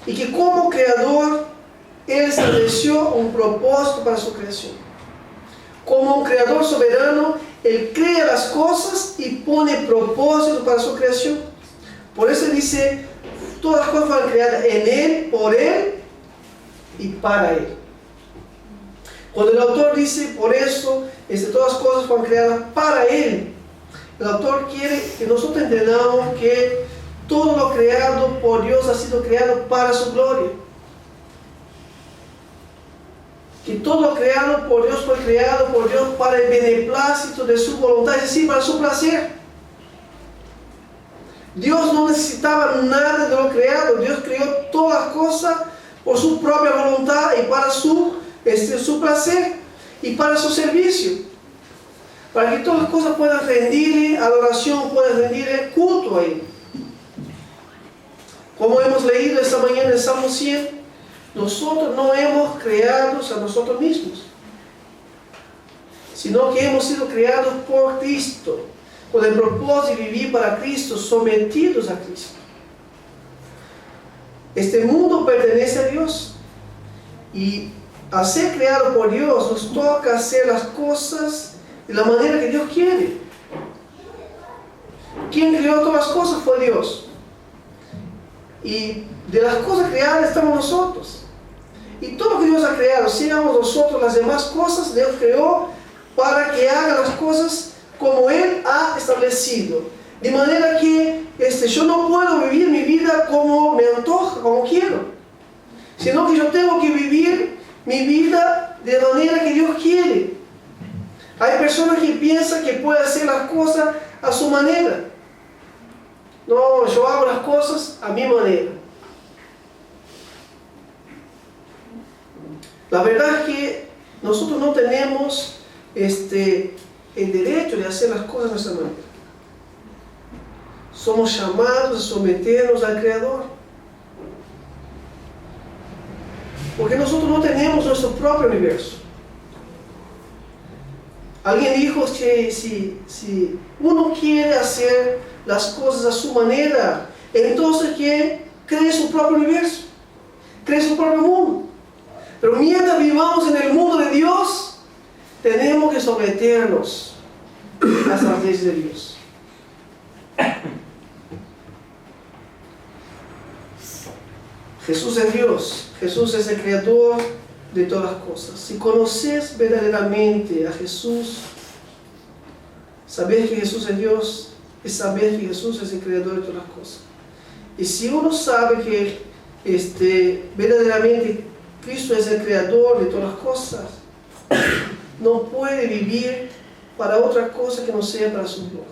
y que como creador Él estableció un propósito para su creación. Como un creador soberano, Él crea las cosas y pone propósito para su creación. Por eso dice, todas las cosas fueron creadas en Él, por Él y para Él. Cuando el autor dice, por eso, todas las cosas fueron creadas para Él, el autor quiere que nosotros entendamos que todo lo creado por Dios ha sido creado para su gloria. Que todo lo creado por Dios fue creado por Dios para el beneplácito de su voluntad, es decir, para su placer. Dios no necesitaba nada de lo creado. Dios creó todas las cosas por su propia voluntad y para su placer y para su servicio. Para que todas las cosas puedan rendirle adoración, puedan rendirle culto a Él. Como hemos leído esta mañana en el Salmo 100, nosotros no hemos creado a nosotros mismos, sino que hemos sido creados por Cristo, con el propósito de vivir para Cristo, sometidos a Cristo. Este mundo pertenece a Dios, y al ser creado por Dios, nos toca hacer las cosas de la manera que Dios quiere. Quien creó todas las cosas fue Dios. Y de las cosas creadas estamos nosotros. Y todo lo que Dios ha creado, seamos nosotros las demás cosas, Dios creó para que haga las cosas como Él ha establecido. De manera que yo no puedo vivir mi vida como me antoja, como quiero. Sino que yo tengo que vivir mi vida de la manera que Dios quiere. Hay personas que piensan que pueden hacer las cosas a su manera. No, yo hago las cosas a mi manera. La verdad es que nosotros no tenemos el derecho de hacer las cosas de nuestra manera. Somos llamados a someternos al Creador. Porque nosotros no tenemos nuestro propio universo. Alguien dijo que si uno quiere hacer las cosas a su manera, entonces que cree su propio universo, cree su propio mundo. Pero mientras vivamos en el mundo de Dios, tenemos que someternos a las leyes de Dios. Jesús es Dios, Jesús es el creador de todas las cosas. Si conoces verdaderamente a Jesús, saber que Jesús es Dios es saber que Jesús es el creador de todas las cosas. Y si uno sabe que verdaderamente Cristo es el creador de todas las cosas, no puede vivir para otra cosa que no sea para su gloria.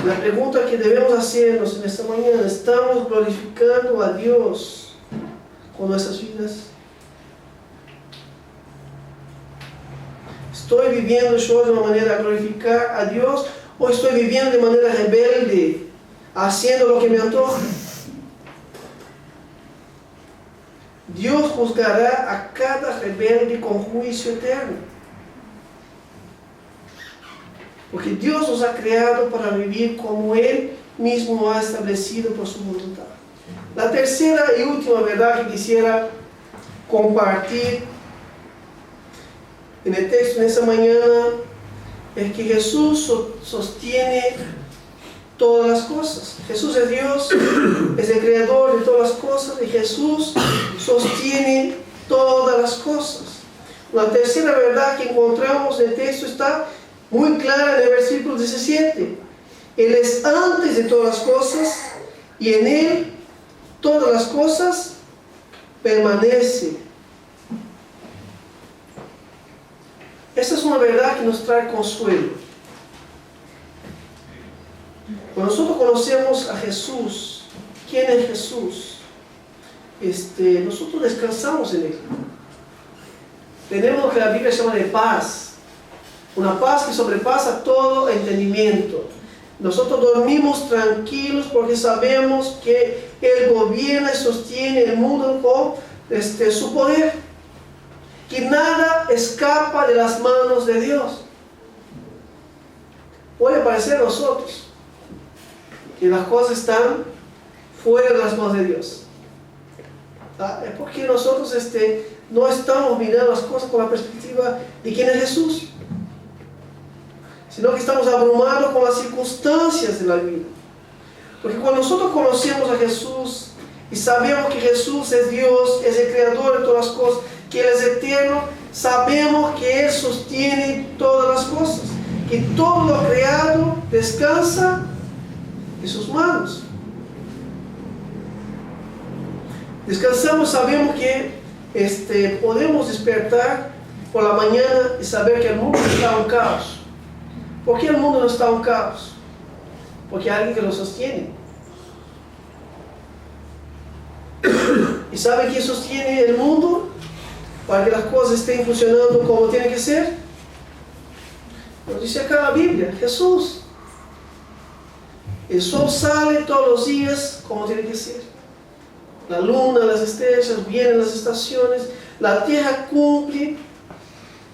La pregunta que debemos hacernos en esta mañana: ¿estamos glorificando a Dios con nuestras vidas? ¿Estoy viviendo yo de una manera a glorificar a Dios, o estoy viviendo de manera rebelde, haciendo lo que me antoja? Dios juzgará a cada rebelde con juicio eterno. Porque Dios nos ha creado para vivir como Él mismo ha establecido por su voluntad. La tercera y última verdad que quisiera compartir en el texto de esta mañana es que Jesús sostiene todas las cosas. Jesús es Dios, es el creador de todas las cosas, y Jesús sostiene todas las cosas. La tercera verdad que encontramos en el texto está muy clara en el versículo 17. Él es antes de todas las cosas, y en Él todas las cosas permanecen. Esta es una verdad que nos trae consuelo. Cuando nosotros conocemos a Jesús, ¿quién es Jesús? Nosotros descansamos en Él. Tenemos lo que la Biblia llama de paz. Una paz que sobrepasa todo entendimiento. Nosotros dormimos tranquilos porque sabemos que Él gobierna y sostiene el mundo con su poder. Que nada escapa de las manos de Dios. Puede parecer a nosotros que las cosas están fuera de las manos de Dios. Es porque nosotros no estamos mirando las cosas con la perspectiva de quién es Jesús, sino que estamos abrumados con las circunstancias de la vida. Porque cuando nosotros conocemos a Jesús y sabemos que Jesús es Dios, es el creador de todas las cosas, que Él es eterno, sabemos que Él sostiene todas las cosas, que todo lo creado descansa en sus manos. Descansamos, sabemos que podemos despertar por la mañana y saber que el mundo está en caos. ¿Por qué el mundo no está en caos? Porque hay alguien que lo sostiene. ¿Y sabe quién sostiene el mundo para que las cosas estén funcionando como tienen que ser? Nos dice acá la Biblia: Jesús. El sol sale todos los días como tiene que ser. La luna, las estrellas, vienen las estaciones. La tierra cumple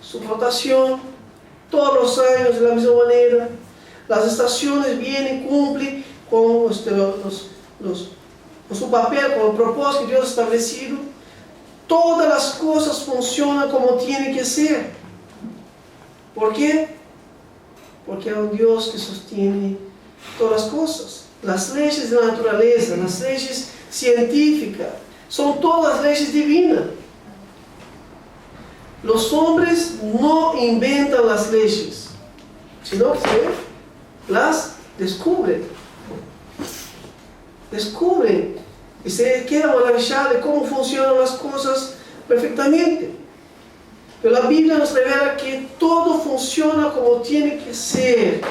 su rotación todos los años de la misma manera. Las estaciones vienen y cumplen con su papel, con el propósito que Dios ha establecido. Todas las cosas funcionan como tienen que ser. ¿Por qué? Porque hay un Dios que sostiene todas las cosas. Las leyes de la naturaleza, las leyes científicas, son todas leyes divinas. Los hombres no inventan las leyes, sino que las descubren. Descubren y se quedan maravillados de cómo funcionan las cosas perfectamente. Pero la Biblia nos revela que todo funciona como tiene que ser,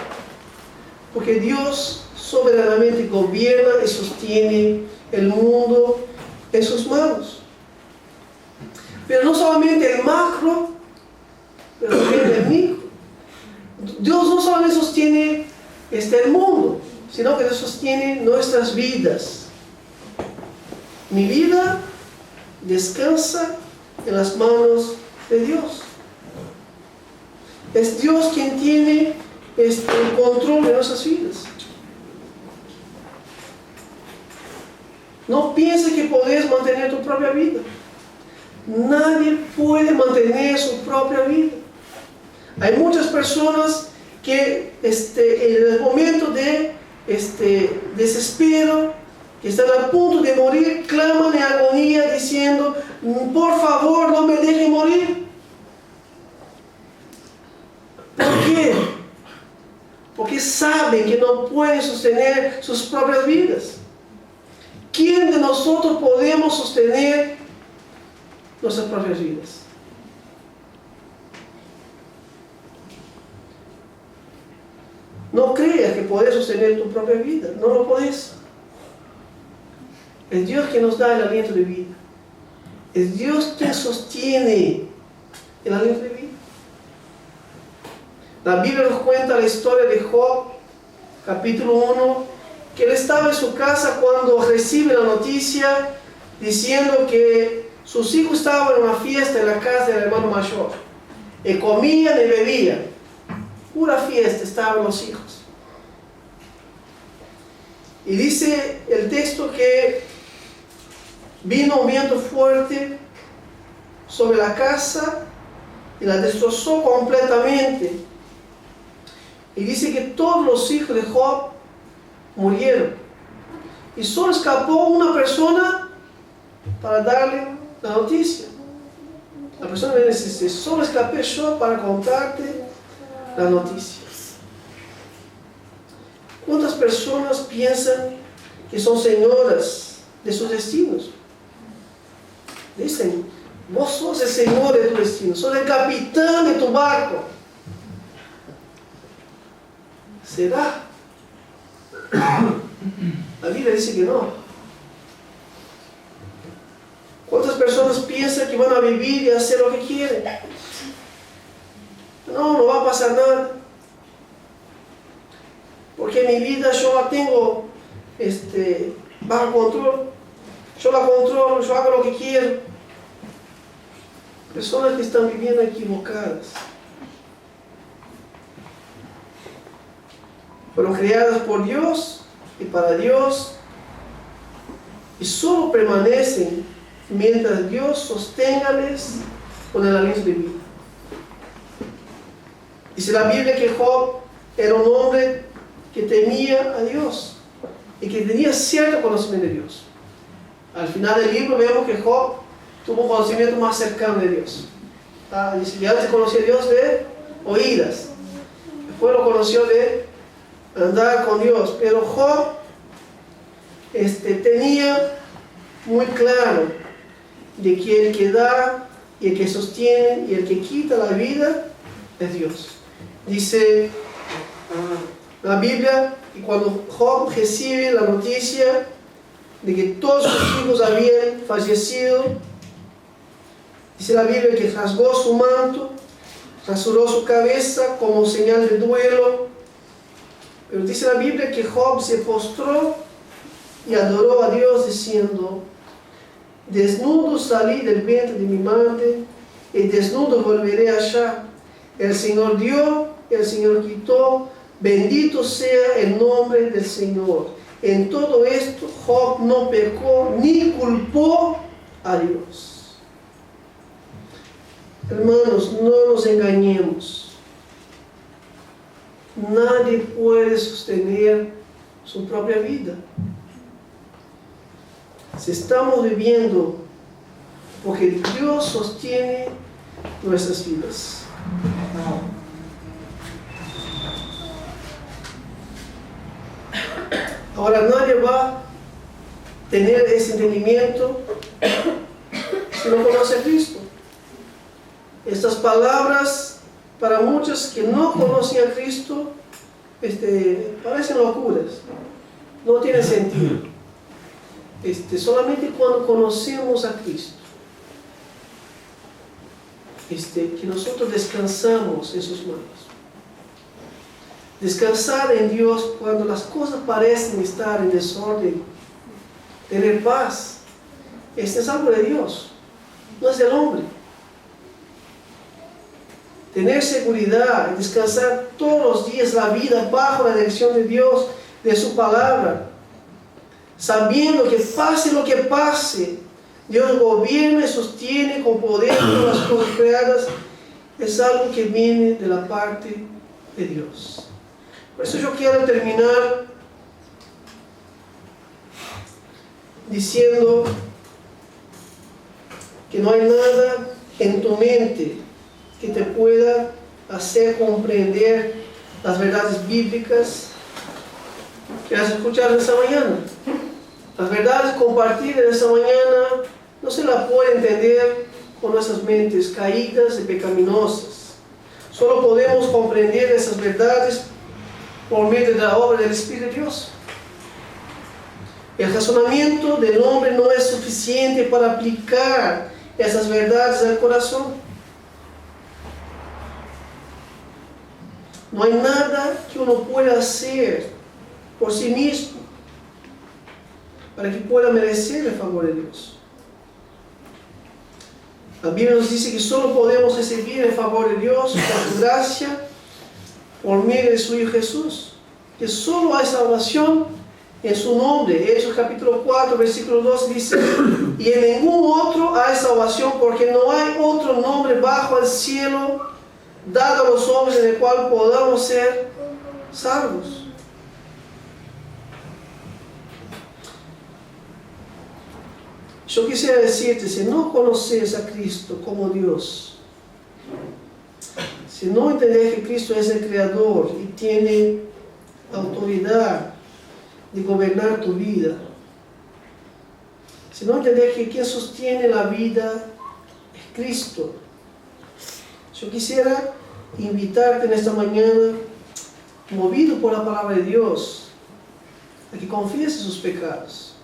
porque Dios soberanamente gobierna y sostiene el mundo en sus manos. Pero no solamente el macro, pero también el micro. Dios no solamente sostiene el mundo, sino que Dios sostiene nuestras vidas. Mi vida descansa en las manos de Dios. Es Dios quien tiene el control de nuestras vidas. No pienses que podés mantener tu propia vida. Nadie puede mantener su propia vida. Hay muchas personas que en el momento de desespero, que están a punto de morir, claman en agonía diciendo: por favor, no me dejen morir. ¿Por qué? Porque saben que no pueden sostener sus propias vidas. ¿Quién de nosotros podemos sostener nuestras propias vidas? No creas que podés sostener tu propia vida, no lo podés. Es Dios quien nos da el aliento de vida. Es Dios quien sostiene el aliento de vida. La Biblia nos cuenta la historia de Job, capítulo 1, que él estaba en su casa cuando recibe la noticia diciendo que sus hijos estaban en una fiesta en la casa del hermano mayor. Y comían y bebían. Pura fiesta estaban los hijos. Y dice el texto que vino un viento fuerte sobre la casa y la destrozó completamente. Y dice que todos los hijos de Job murieron. Y solo escapó una persona para darle la noticia. La persona me dice: solo escapé yo para contarte la noticia. ¿Cuántas personas piensan que son señoras de sus destinos? Dicen: vos sos el señor de tu destino, sos el capitán de tu barco. ¿Será? La Biblia dice que no. ¿Cuántas personas piensan que van a vivir y hacer lo que quieren? No va a pasar nada. Porque mi vida yo la tengo bajo control. Yo la controlo, yo hago lo que quiero. Personas que están viviendo equivocadas. Fueron creadas por Dios y para Dios, y solo permanecen mientras Dios sosténgales con el aliento de vida. Dice la Biblia que Job era un hombre que temía a Dios y que tenía cierto conocimiento de Dios. Al final del libro vemos que Job tuvo un conocimiento más cercano de Dios. Dice que antes conocía a Dios de oídas, después lo conoció de andar con Dios. Pero Job tenía muy claro de que el que da y el que sostiene y el que quita la vida es Dios. Dice la Biblia que cuando Job recibe la noticia de que todos sus hijos habían fallecido, dice la Biblia que rasgó su manto, rasuró su cabeza como señal de duelo Pero dice la Biblia que Job se postró y adoró a Dios diciendo: desnudo salí del vientre de mi madre, y desnudo volveré allá. El Señor dio, el Señor quitó, bendito sea el nombre del Señor. En todo esto Job no pecó ni culpó a Dios. Hermanos, no nos engañemos. Nadie puede sostener su propia vida. Si estamos viviendo, porque Dios sostiene nuestras vidas. Ahora nadie va a tener ese entendimiento si no conoce a Cristo. Estas palabras, para muchos que no conocen a Cristo, parecen locuras, no tienen sentido. Solamente cuando conocemos a Cristo, que nosotros descansamos en sus manos. Descansar en Dios cuando las cosas parecen estar en desorden, tener paz, es algo de Dios, no es del hombre. Tener seguridad, descansar todos los días la vida bajo la dirección de Dios, de su palabra, sabiendo que pase lo que pase, Dios gobierna y sostiene con poder todas las cosas creadas, es algo que viene de la parte de Dios. Por eso yo quiero terminar diciendo que no hay nada en tu mente que te pueda hacer comprender las verdades bíblicas que has escuchado esta mañana. Las verdades compartidas esta mañana no se las puede entender con nuestras mentes caídas y pecaminosas. Solo podemos comprender esas verdades por medio de la obra del Espíritu de Dios. El razonamiento del hombre no es suficiente para aplicar esas verdades al corazón. No hay nada que uno pueda hacer por sí mismo para que pueda merecer el favor de Dios. La Biblia nos dice que solo podemos recibir el favor de Dios por su gracia, por medio de su Hijo Jesús, que solo hay salvación en su nombre. Hechos capítulo 4, versículo 2 dice: y en ningún otro hay salvación, porque no hay otro nombre bajo el cielo dado a los hombres en el cual podamos ser salvos. Yo quisiera decirte, si no conoces a Cristo como Dios, si no entendés que Cristo es el Creador y tiene autoridad de gobernar tu vida, si no entendés que quien sostiene la vida es Cristo, yo quisiera invitarte en esta mañana, movido por la palabra de Dios, a que confiese sus pecados,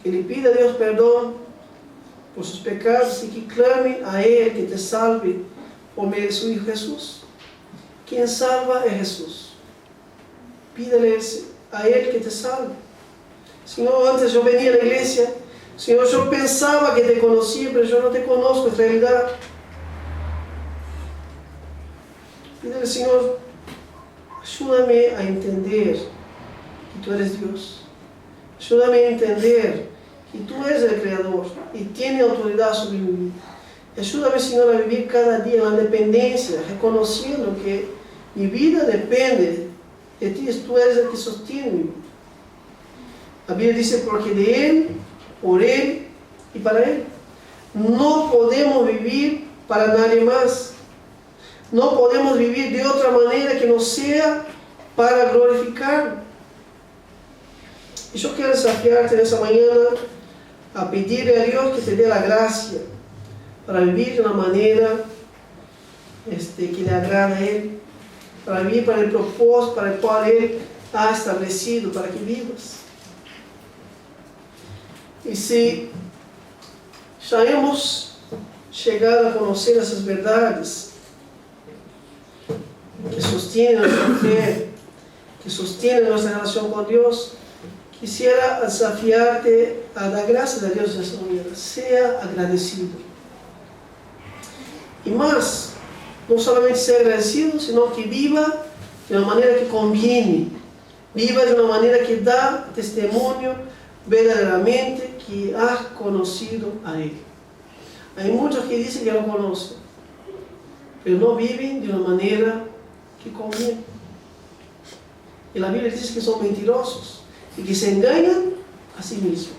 que le pida a Dios perdón por sus pecados y que clame a Él que te salve por medio de su Hijo Jesús. Quien salva es Jesús. Pídele a Él que te salve. Señor, antes yo venía a la iglesia, Señor, yo pensaba que te conocía, pero yo no te conozco en realidad. Pídele, Señor, ayúdame a entender que tú eres Dios. Ayúdame a entender que tú eres el Creador y tienes autoridad sobre mi vida. Ayúdame, Señor, a vivir cada día en la dependencia, reconociendo que mi vida depende de ti, tú eres el que sostiene mi vida. La Biblia dice: porque de Él, por Él y para Él. No podemos vivir para nadie más. No podemos vivir de otra manera que no sea para glorificarlo. Y yo quiero desafiarte en esta mañana a pedirle a Dios que te dé la gracia para vivir de una manera que le agrada a Él, para vivir para el propósito para el cual Él ha establecido para que vivas. Y si ya hemos llegado a conocer esas verdades que sostienen nuestra fe, que sostiene nuestra relación con Dios, quisiera desafiarte a dar gracias a Dios en esta mañana. Sea agradecido. Y más, no solamente sea agradecido, sino que viva de una manera que conviene. Viva de una manera que da testimonio verdaderamente que has conocido a Él. Hay muchos que dicen que lo conocen, pero no viven de una manera que conviene. Y la Biblia dice que son mentirosos y que se engañan a sí mismos.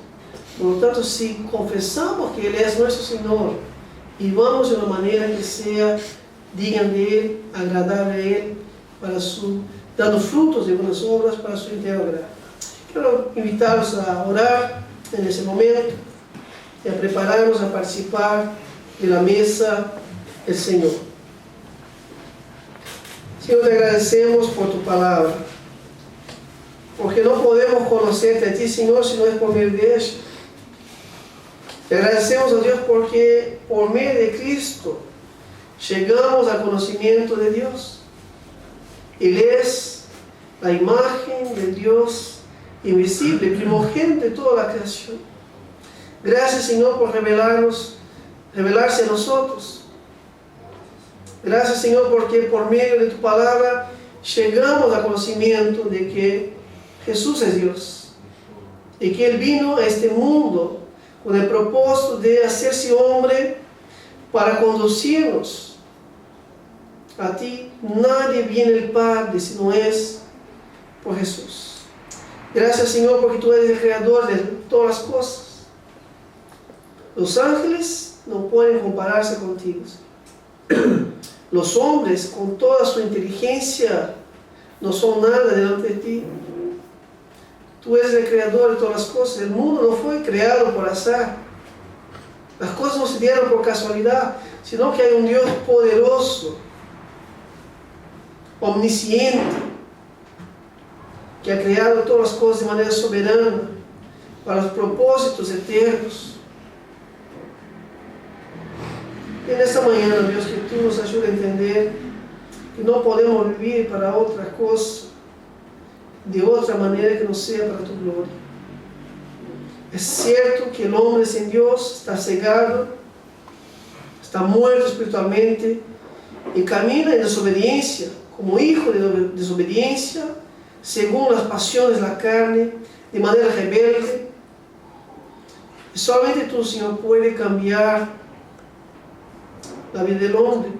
Por lo tanto, si confesamos que Él es nuestro Señor y vamos de una manera que sea digna de Él, agradable a Él, dando frutos de buenas obras para su entero agrado. Quiero invitarlos a orar en ese momento y a prepararnos a participar de la mesa del Señor. Señor, te agradecemos por tu palabra, porque no podemos conocerte a ti, Señor, si no es por medio de ella. Te agradecemos a Dios porque por medio de Cristo llegamos al conocimiento de Dios. Él es la imagen de Dios invisible, primogénito de toda la creación. Gracias, Señor, por revelarse a nosotros. Gracias, Señor, porque por medio de tu palabra llegamos al conocimiento de que Jesús es Dios y que Él vino a este mundo con el propósito de hacerse hombre para conducirnos a ti. Nadie viene al Padre si no es por Jesús. Gracias, Señor, porque tú eres el creador de todas las cosas. Los ángeles no pueden compararse contigo. Los hombres, con toda su inteligencia, no son nada delante de ti. Tú eres el creador de todas las cosas. El mundo no fue creado por azar. Las cosas no se dieron por casualidad, sino que hay un Dios poderoso, omnisciente, que ha creado todas las cosas de manera soberana para los propósitos eternos. Y en esta mañana, Dios, que tú nos ayudes a entender que no podemos vivir para otra cosa, de otra manera que no sea para tu gloria. Es cierto que el hombre sin Dios está cegado, está muerto espiritualmente y camina en desobediencia, como hijo de desobediencia, según las pasiones de la carne, de manera rebelde. Y solamente tú, Señor, puedes cambiar la vida del hombre.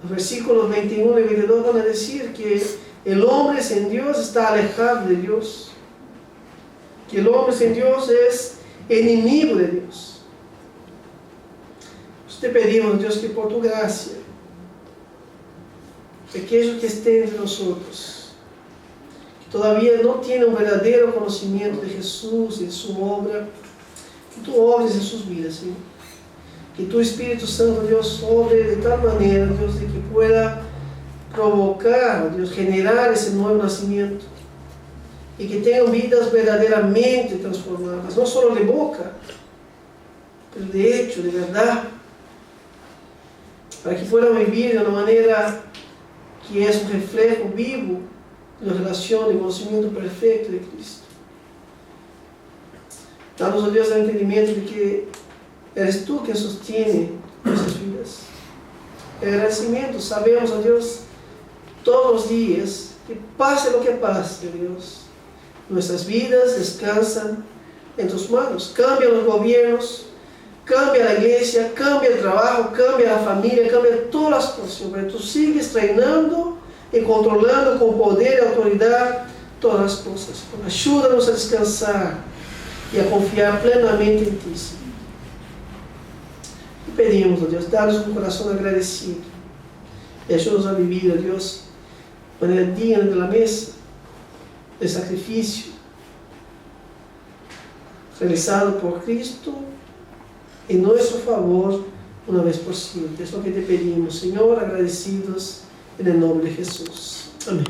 Los versículos 21 y 22 van a decir que el hombre sin Dios está alejado de Dios, que el hombre sin Dios es enemigo de Dios. Te pedimos, Dios, que por tu gracia, aquellos que estén entre nosotros, que todavía no tienen un verdadero conocimiento de Jesús y de su obra, que tú obres en sus vidas, Señor. Que tu Espíritu Santo, Dios, obre de tal manera, Dios, de que pueda provocar, Dios, generar ese nuevo nacimiento. Y que tengan vidas verdaderamente transformadas, no solo de boca, pero de hecho, de verdad. Para que puedan vivir de una manera que es un reflejo vivo de la relación y conocimiento perfecto de Cristo. Danos, oh Dios, el entendimiento de que eres tú quien sostiene nuestras vidas. El agradecimiento, sabemos, oh Dios, todos los días, que pase lo que pase, Dios, nuestras vidas descansan en tus manos. Cambia los gobiernos, cambia la iglesia, cambia el trabajo, cambia la familia, cambia todas las cosas, pero tú sigues reinando y controlando con poder y autoridad todas las cosas. Ayúdanos a descansar y a confiar plenamente en ti, Señor. Y pedimos, oh Dios, danos un corazón agradecido y ayúdanos a vivir, oh Dios, de manera digna de la mesa, del sacrificio realizado por Cristo en nuestro favor una vez por siempre. Es lo que te pedimos, Señor, agradecidos en el nombre de Jesús. Amén.